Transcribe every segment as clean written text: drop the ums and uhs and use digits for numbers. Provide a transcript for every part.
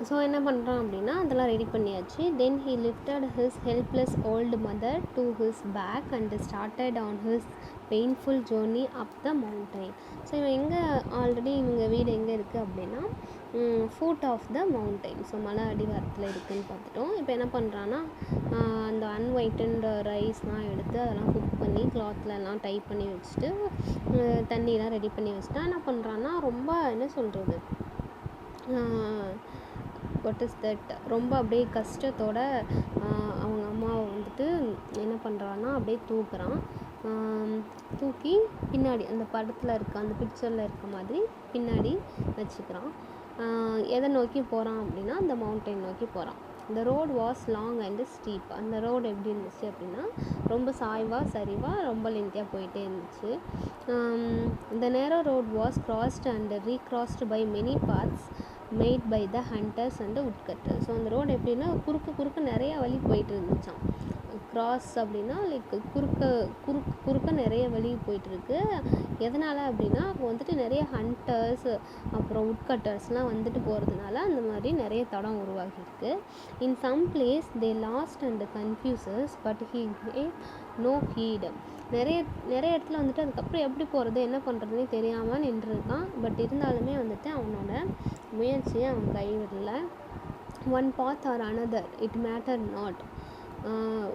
So என்ன பண்ணுறான் அப்படின்னா அதெல்லாம் ரெடி பண்ணியாச்சு. Then he lifted his helpless old mother to his back and started on his painful journey up the mountain. So இவன் எங்கே already இவங்க வீடு எங்கே இருக்குது அப்படின்னா foot of the mountain, so மலை அடிவாரத்தில் இருக்குதுன்னு பார்த்துட்டோம். இப்போ என்ன பண்ணுறான்னா அந்த அன்வைட்டன்ட் ரைஸ்லாம் எடுத்து அதெல்லாம் குக் பண்ணி கிளாத்லலாம் டைப் பண்ணி வச்சுட்டு தண்ணியெலாம் ரெடி பண்ணி வச்சுட்டா என்ன பண்ணுறான்னா ரொம்ப என்ன சொல்கிறது வாட் இஸ் தட் ரொம்ப அப்படியே கஷ்டத்தோட அவங்க அம்மாவை வந்துட்டு என்ன பண்ணுறான்னா அப்படியே தூக்குறான். தூக்கி பின்னாடி அந்த படத்தில் இருக்க அந்த பிக்சரில் இருக்க மாதிரி பின்னாடி வச்சுக்கிறான். எதை நோக்கி போகிறான் அப்படின்னா அந்த மவுண்டைன் நோக்கி போகிறான். The road was long and steep. அந்த ரோடு எப்படி இருந்துச்சு அப்படின்னா ரொம்ப சாய்வாக சரிவாக ரொம்ப லென்த்தியாக போயிட்டே இருந்துச்சு. The narrow road was crossed and recrossed by many paths made by the hunters and woodcutters. So அந்த ரோடு எப்படின்னா குறுக்க நிறைய வழி போயிட்டு இருந்துச்சான். க்ராஸ் அப்படின்னா லைக் குறுக்க நிறைய வழி போயிட்டுருக்கு. எதனால் அப்படின்னா அப்போ வந்துட்டு நிறைய ஹண்டர்ஸ் அப்புறம் உட்கட்டர்ஸ்லாம் வந்துட்டு போகிறதுனால அந்த மாதிரி நிறைய தடம் உருவாகியிருக்கு. In some place they lost and confuses but he gave no heed. நிறைய இடத்துல வந்துட்டு அதுக்கப்புறம் எப்படி போகிறது என்ன பண்ணுறதுனே தெரியாமல் நின்றுருக்கான். பட் இருந்தாலுமே வந்துட்டு அவனோட முயற்சியை அவன் கைவிடல. One path or another it matter not.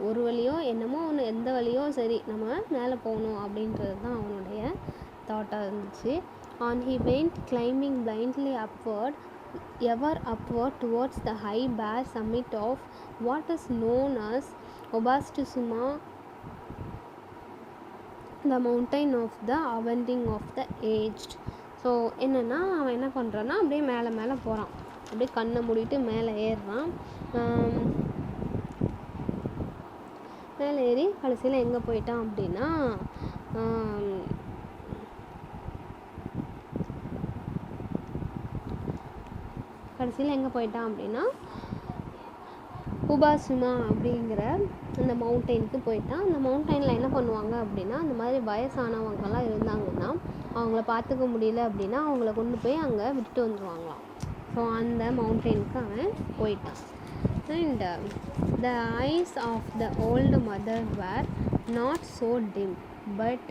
ஒரு வழியோ என்னமோ ஒன்று, எந்த வழியோ சரி நம்ம மேலே போகணும் அப்படின்றது தான் அவனுடைய தாட்டாக இருந்துச்சு. And he went climbing blindly upward ever upward towards the high bare summit of what is known as ஒபாஸ்டுசுமா, the mountain of the avenging of the aged. So என்னென்னா அவன் என்ன பண்ணுறான்னா அப்படியே மேலே போகிறான். அப்படியே கண்ணை மூடிட்டு மேலே ஏறுறான். மேலே ஏறி கடைசியில் எங்கே போயிட்டான் அப்படின்னா உபாசுமா அப்படிங்கிற அந்த மவுண்டெயினுக்கு போயிட்டான். அந்த மவுண்டெயினில் என்ன பண்ணுவாங்க அப்படின்னா அந்த மாதிரி வயசானவங்கெல்லாம் இருந்தாங்கன்னா அவங்கள பார்த்துக்க முடியல அப்படின்னா அவங்கள கொண்டு போய் அங்கே விட்டுட்டு வந்துடுவாங்களாம். ஸோ அந்த மவுண்டெயினுக்கு அவன் போயிட்டான். And the eyes of the old mother were not so dim, but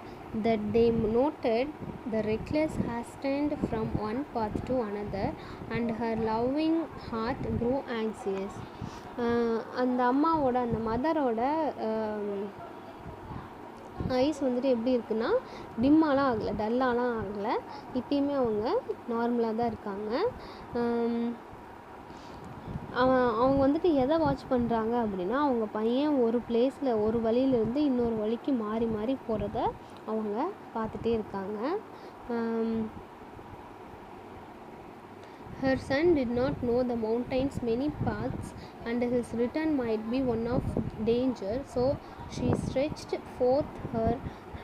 that they noted the reckless hastened from one path to another, and her loving heart grew anxious. அந்த அம்மாவோட அந்த மதரோட ஐஸ் வந்துட்டு எப்படி இருக்குன்னா டிம்மாலாம் ஆகலை, டல்லாலாம் ஆகலை. இப்பயுமே அவங்க நார்மலாக தான் இருக்காங்க. அவங்க வந்துட்டு எதை வாட்ச் பண்ணுறாங்க அப்படின்னா அவங்க பையன் ஒரு பிளேஸில் ஒரு வழியிலேருந்து இன்னொரு வழிக்கு மாறி போகிறத அவங்க பார்த்துட்டே இருக்காங்க. Her son did not know the mountain's many paths and his return might be one of danger, so she stretched forth her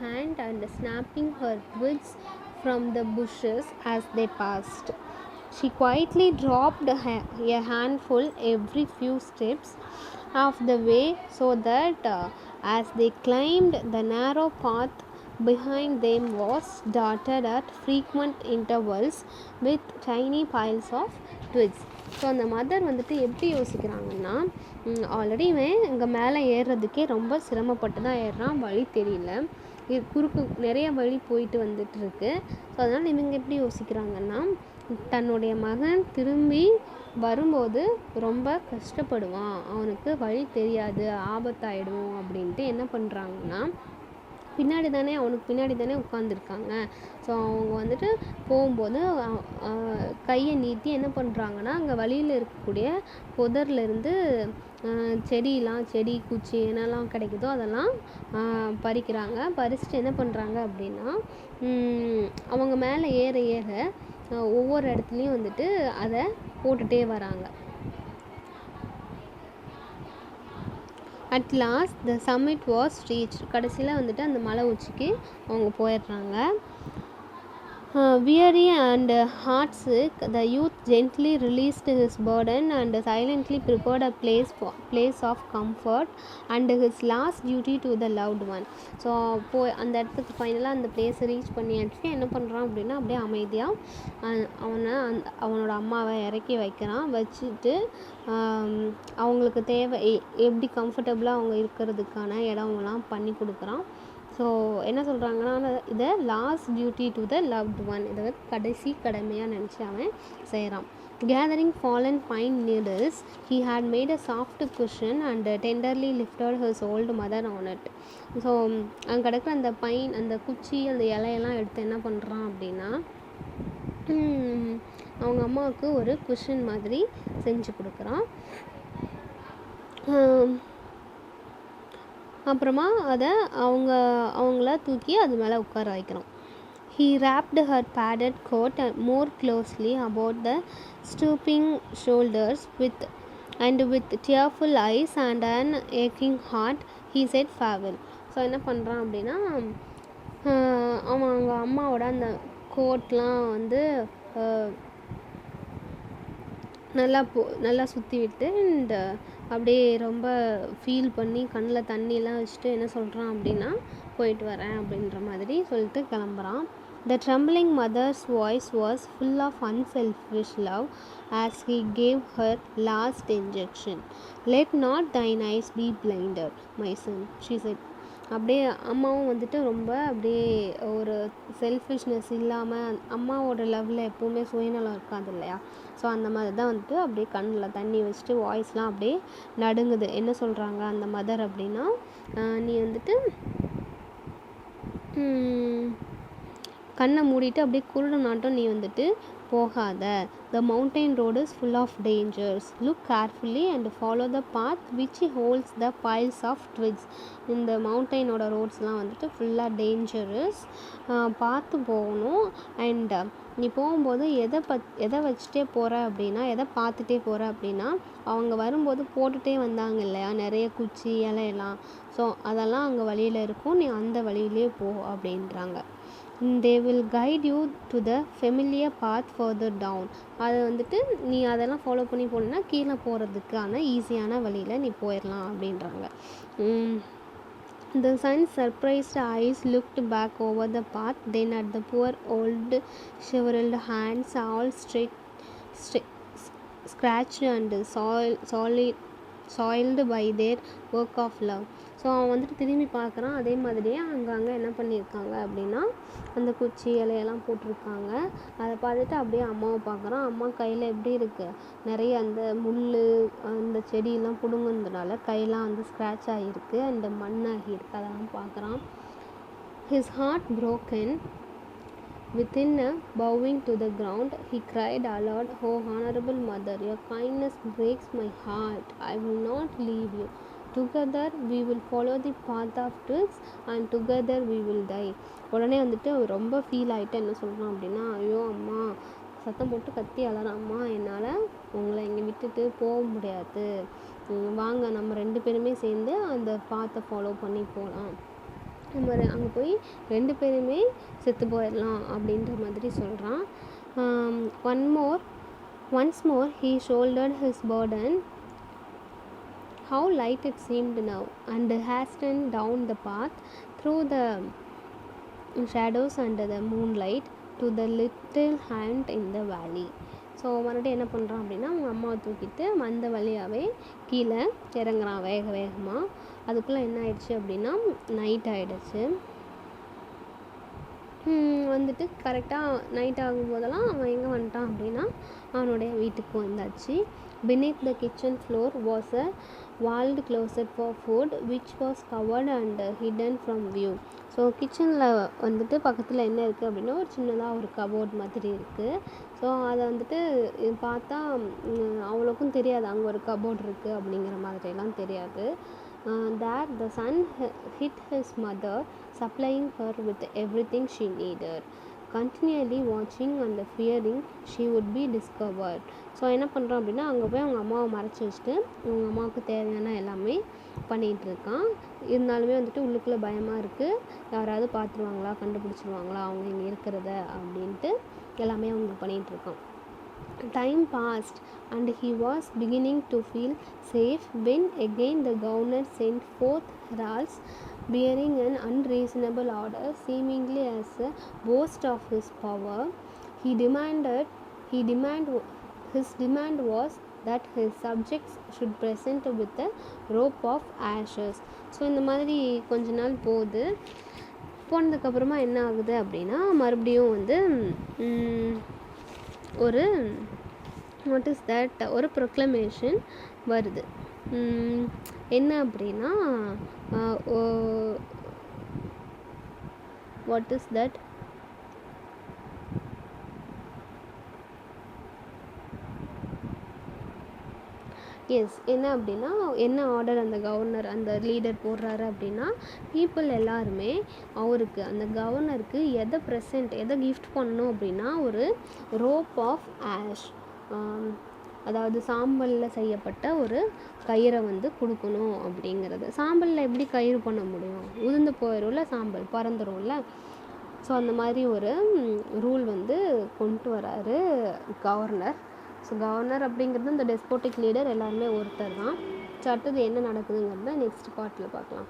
hand and snapping her twigs from the bushes as they passed, she quietly dropped a handful every few steps of the way, so that as they climbed the narrow path behind them was dotted at frequent intervals with tiny piles of twigs. So அந்த mother வந்துட்டு எப்படி யோசிக்கிறாங்கன்னா already இவன் இங்கே மேலே ஏறுறதுக்கே ரொம்ப சிரமப்பட்டு தான் ஏறுறான், வழி தெரியல, நிறைய வழி போயிட்டு வந்துட்டுருக்கு. ஸோ அதனால் இவங்க எப்படி யோசிக்கிறாங்கன்னா தன்னுடைய மகன் திரும்பி வரும்போது ரொம்ப கஷ்டப்படுவான், அவனுக்கு வழி தெரியாது, ஆபத்தாயிடும் அப்படின்ட்டு என்ன பண்ணுறாங்கன்னா அவனுக்கு பின்னாடி தானே உட்காந்துருக்காங்க. ஸோ அவங்க வந்துட்டு போகும்போது கையை நீட்டி என்ன பண்ணுறாங்கன்னா அங்கே வழியில் இருக்கக்கூடிய புதர்லேருந்து செடி குச்சி என்னெல்லாம் கிடைக்குதோ அதெல்லாம் பறிக்கிறாங்க. பறிச்சுட்டு என்ன பண்ணுறாங்க அப்படின்னா அவங்க மேலே ஏற ஒவ்வொரு இடத்துலையும் வந்துட்டு அதை போட்டுகிட்டே வராங்க. At lost the submit was reach. கடைசியில் வந்துட்டு அந்த மலை உச்சிக்கு அவங்க போயிடுறாங்க. Weary and heartsick, the youth gently released his burden and silently prepared a place of comfort and his last duty to the loved one. So போய் அந்த இடத்துக்கு ஃபைனலாக அந்த பிளேஸை ரீச் பண்ணியாச்சு. என்ன பண்ணுறான் அப்படின்னா, அப்படியே அமைதியாக அவனோட அம்மாவை இறக்கி வைக்கிறான். வச்சுட்டு அவங்களுக்கு தேவை எப்படி கம்ஃபர்டபுளாக அவங்க இருக்கிறதுக்கான இடம்லாம் பண்ணி கொடுக்குறான். ஸோ என்ன சொல்கிறாங்கன்னா, இதை last duty to the loved one, இதை கடைசி கடமையாக நினச்சி அவன் செய்கிறான். Gathering fallen pine needles, he had made a soft cushion and tenderly lifted his old mother on it. So அங்கே கிடக்கிற அந்த பைன், அந்த குச்சி, அந்த இலையெல்லாம் எடுத்து என்ன பண்ணுறான் அப்படின்னா, அவங்க அம்மாவுக்கு ஒரு குஷன் மாதிரி செஞ்சு கொடுக்குறான். அப்புறமா அதை அவங்கள தூக்கி அது மேலே உட்கார வைக்கிறோம். He wrapped her padded coat more closely about the stooping shoulders with tearful eyes and an aching heart he said farewell. So என்ன பண்ணுறான் அப்படின்னா, அவங்க அம்மாவோட அந்த கோட்லாம் வந்து நல்லா சுற்றி விட்டு அண்ட் அப்படியே ரொம்ப ஃபீல் பண்ணி கண்ணில் தண்ணியெலாம் வச்சுட்டு என்ன சொல்கிறான் அப்படின்னா, போயிட்டு வரேன் அப்படின்ற மாதிரி சொல்லிட்டு கிளம்புறான். The trembling mother's voice was full of unselfish love as he gave her last injection. Let not thine eyes be blinded, my son, she said. அப்படியே அம்மாவும் வந்துட்டு ரொம்ப அப்படியே ஒரு செல்ஃபிஷ்னஸ் இல்லாமல், அம்மாவோட லவ்வில் எப்போவுமே சுயநலம் இருக்காது இல்லையா? ஸோ அந்த மாதிரி தான் வந்துட்டு அப்படியே கண்ணில் தண்ணி வச்சுட்டு வாய்ஸ்லாம் அப்படியே நடுங்குது. என்ன சொல்கிறாங்க அந்த மதர் அப்படின்னா, நீ வந்துட்டு கண்ணை மூடிட்டு அப்படியே குருடு நாட்டம் நீ வந்துட்டு போகாத. The mountain road is full of dangers. Look carefully and follow the path which holds the piles of twigs. இந்த மவுண்டெயினோட ரோட்ஸ்லாம் வந்துட்டு ஃபுல்லாக டேஞ்சரஸ், பார்த்து போகணும். அண்ட் நீ போகும்போது எதை வச்சுட்டே போகிற அப்படின்னா, எதை பார்த்துட்டே போகிற அப்படின்னா, அவங்க வரும்போது போட்டுகிட்டே வந்தாங்க இல்லையா நிறைய குச்சி இலையெல்லாம், ஸோ அதெல்லாம் அங்கே வழியில் இருக்கும், நீ அந்த வழியிலே போ அப்படின்றாங்க. They will guide you to the familiar path further down. அது வந்துட்டு நீ அதெல்லாம் ஃபாலோ பண்ணி போனீன்னா கீழே போகிறதுக்கான ஈஸியான வழியில் நீ போயிடலாம் அப்படின்றாங்க. The son's surprised eyes looked back over the path, then at the poor old shriveled hands all scratched and soiled by their work of love. So அவன் வந்துட்டு திரும்பி பார்க்குறான். அதே மாதிரியே அங்கங்கே என்ன பண்ணியிருக்காங்க அப்படின்னா, அந்த குச்சி இலையெல்லாம் போட்டிருக்காங்க. அதை பார்த்துட்டு அப்படியே அம்மாவை பார்க்குறான். அம்மா கையில் எப்படி இருக்குது, நிறைய அந்த முள் அந்த செடியெல்லாம் பிடுங்குனதுனால கையெல்லாம் வந்து ஸ்க்ராட்ச் ஆகியிருக்கு அண்ட் மண்ணாகியிருக்கு. அதெல்லாம் பார்க்குறான். His heart broken within bowing to the ground, he cried aloud, "Oh honorable mother, your kindness breaks my heart. I will not leave you. Together we will follow the path of twigs and together we will die." உடனே வந்துட்டு ரொம்ப feel ஆகிட்டு என்ன சொல்கிறான் அப்படின்னா, ஐயோ அம்மா, சத்தம் போட்டு கத்தி அலறான், அம்மா என்னால் உங்களை இங்கே விட்டுட்டு போக முடியாது, வாங்க நம்ம 2 பேருமே சேர்ந்து அந்த பாத்தை ஃபாலோ பண்ணி போகலாம், நம்ம அங்கே போய் 2 பேருமே செத்து போயிடலாம் அப்படின்ற மாதிரி சொல்கிறான். Once more he shouldered his burden. How light it seemed now, and hastened down the path through the shadows under the moonlight to the little hut in the valley. So மறுபடியும் என்ன பண்ணுறான் அப்படின்னா, அவங்க அம்மாவை தூக்கிட்டு அந்த வழியாகவே கீழே இறங்குறான் வேகமாக. அதுக்குள்ளே என்ன ஆயிடுச்சு அப்படின்னா, நைட் ஆகிடுச்சு. வந்துட்டு கரெக்டாக நைட் ஆகும்போதெல்லாம் அவன் எங்கே வந்துட்டான் அப்படின்னா, அவனுடைய வீட்டுக்கு வந்தாச்சு. Beneath the kitchen floor was a walled closet for food which was covered and hidden from view. So கிச்சனில் வந்துட்டு பக்கத்தில் என்ன இருக்குது அப்படின்னா, ஒரு சின்னதாக ஒரு கபோர்ட் மாதிரி இருக்குது. ஸோ அதை வந்துட்டு பார்த்தா அவ்வளோக்கும் தெரியாது அங்கே ஒரு கபோர்ட் இருக்குது அப்படிங்கிற மாதிரிலாம் தெரியாது. There the son hid his mother, supplying her with everything she needed, continually watching and fearing she would be discovered. So என்ன பண்ணுறான் அப்படின்னா அங்கே போய் அவங்க அம்மாவை மறைச்சி வச்சுட்டு அவங்க அம்மாவுக்கு தேவையான எல்லாமே பண்ணிகிட்டு இருக்கான். இருந்தாலுமே வந்துட்டு உள்ளுக்குள்ளே பயமாக இருக்குது, யாராவது பார்த்துருவாங்களா, கண்டுபிடிச்சிருவாங்களா அவங்க இங்கே இருக்கிறத அப்படின்ட்டு எல்லாமே அவங்க பண்ணிகிட்டு இருக்கான். Time passed and he was beginning to feel safe when again the governor sent forth heralds bearing an unreasonable order, seemingly as a boast of his power. His demand was that his subjects should present with a rope of ashes. So இந்த மாதிரி கொஞ்ச நாள் போனதுக்கப்புறமா என்ன ஆகுது அப்படின்னா மறுபடியும் வந்து ஒரு வாட் இஸ் தட் ஒரு ப்ரொக்ளமேஷன் வருது. என்ன அப்படின்னா வாட் இஸ் தட் என்ன அப்படின்னா என்ன ஆர்டர் அந்த கவர்னர் அந்த லீடர் போடுறாரு அப்படின்னா பீப்புள் எல்லாருமே அவருக்கு அந்த கவர்னருக்கு எதை கிஃப்ட் பண்ணணும் அப்படின்னா ஒரு ரோப் ஆஃப் ஆஷ், அதாவது சாம்பலில் செய்யப்பட்ட ஒரு கயிறை வந்து கொடுக்கணும் அப்படிங்கிறது. சாம்பலில் எப்படி கயிறு பண்ண முடியும், உதிர்ந்து போயிடும்ல, சாம்பல் பறந்துடும்ல. ஸோ அந்த மாதிரி ஒரு ரூல் வந்து கொண்டு வராரு கவர்னர். ஸோ கவர்னர் அப்படிங்கிறது இந்த டெஸ்போட்டிக் லீடர் எல்லாருமே ஒருத்தர் தான். ஸோ அடுத்தது என்ன நடக்குதுங்கிறத நெக்ஸ்ட் பார்ட்டில் பார்க்கலாம்.